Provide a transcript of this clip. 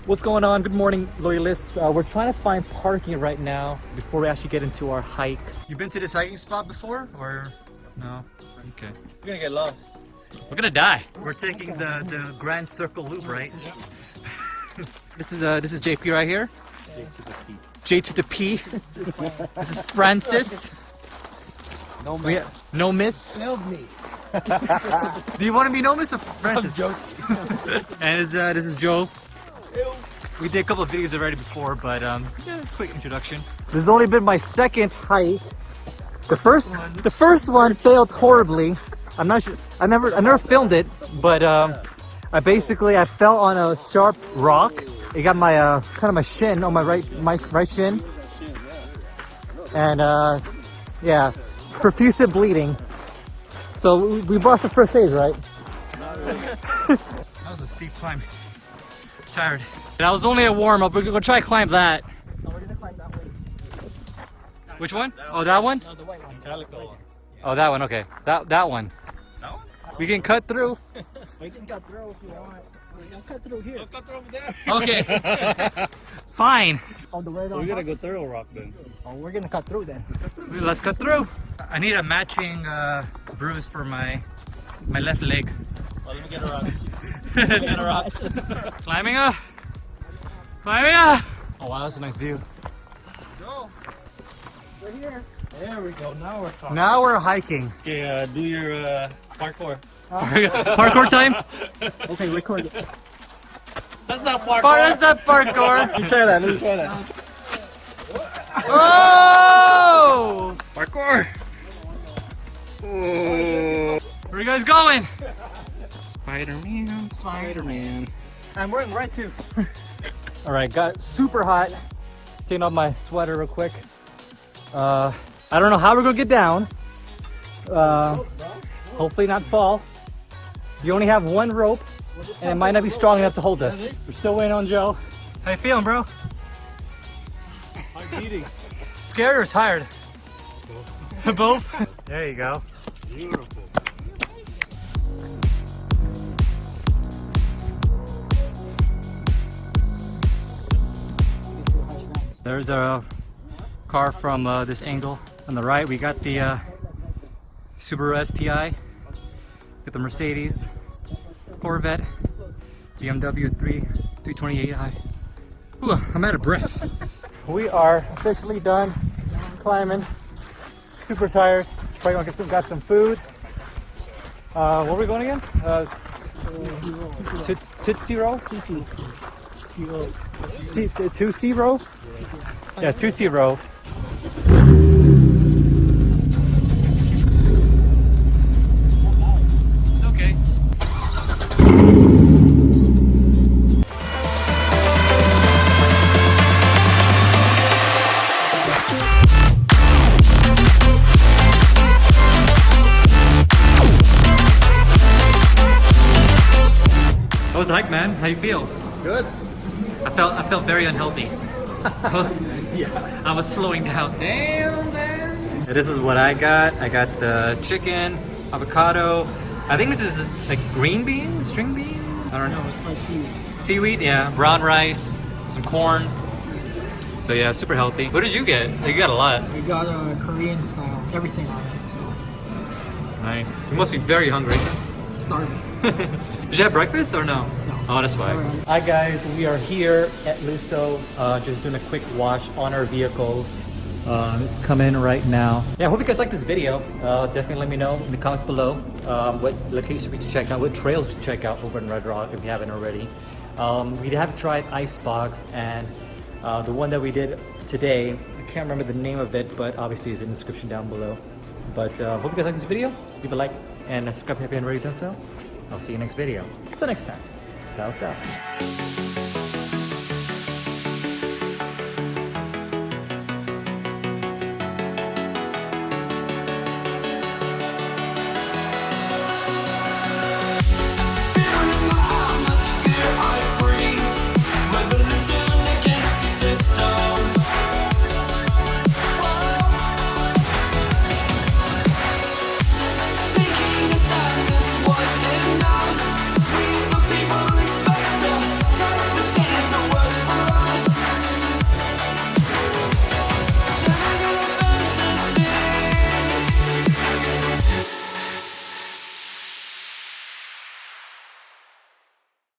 What's going on? Good morning, loyalists. We're trying to find parking right now before we actually get into our hike. You been to this hiking spot before, or no? Okay. We're gonna get lost. We're gonna die. We're taking the Grand Circle Loop, right? Yeah. This is JP right here. J to the P. This is Francis. No miss. No miss. Nailed me. Do you want to be no miss or Francis? And this is Joe. We did a couple of videos already before, but yeah, quick introduction. This has only been my second hike. The first one failed horribly. I'm not sure. I never filmed it, but I fell on a sharp rock. It got my kind of my shin on my right shin, and yeah, profuse bleeding. So we brought some first aid, right? That was a steep climb. Tired. That was only a warm up. We're gonna try to climb that. Oh, we're gonna climb that way. Which one? Oh, that one? No, the white one. Calico. Oh, that one. Okay, that one. That one? We can cut through. We can cut through if you want. We can cut through here. We'll cut through over there. Okay. Fine. Oh, the right So on. we gotta go through a rock then. Oh, we're gonna cut through then. Let's cut through. I need a matching bruise for my left leg. Oh, let me get a rock. Let me get a rock. Climbing up. Climbing up. Oh wow, that's a nice view. Go. We're here. There we go. Now we're talking. Now we're hiking. Okay, do your parkour. Parkour time? Okay, record it. That's not parkour. That's not parkour. Let me try that. Let me try that. Oh! Parkour. Where are you guys going? Spider-Man, Spider-Man. I'm wearing red too. All right, got super hot. Taking off my sweater real quick. I don't know how we're gonna get down. Hopefully not fall. You only have one rope, and it might not be strong enough to hold us. We're still waiting on Joe. How you feeling, bro? I'm eating. Scared or tired? Both. There you go. Beautiful. There's a car from this angle. On the right, we got the Subaru STI. Got the Mercedes, Corvette, BMW 328i. Ooh, I'm out of breath. We are officially done climbing. Super tired. Probably gonna got some food. Where are we going again? Tootsie Roll? Tootsie Roll? Yeah, Tootsie Roll. Okay. How was the hike, man? How you feel? Good. I felt very unhealthy. Yeah, I was slowing down. Damn, man. This is what I got. I got the chicken, avocado. I think this is like green beans, string beans. I don't know. No, it's like seaweed. Seaweed, yeah. Brown rice, some corn. So yeah, super healthy. What did you get? You got a lot. We got a Korean style, everything on it. So Nice. You must be very hungry. starving. Did you have breakfast or no? No. Oh, that's why. Alright. Hi guys, we are here at Luso, just doing a quick wash on our vehicles. It's coming right now. Yeah, I hope you guys like this video. Definitely let me know in the comments below what locations we should check out, what trails we should check out over in Red Rock if you haven't already. We have tried Icebox, and the one that we did today, I can't remember the name of it, but obviously it's in the description down below. But hope you guys like this video. Leave a like and subscribe if you haven't already done so. I'll see you next video. Till next time. Ciao, ciao.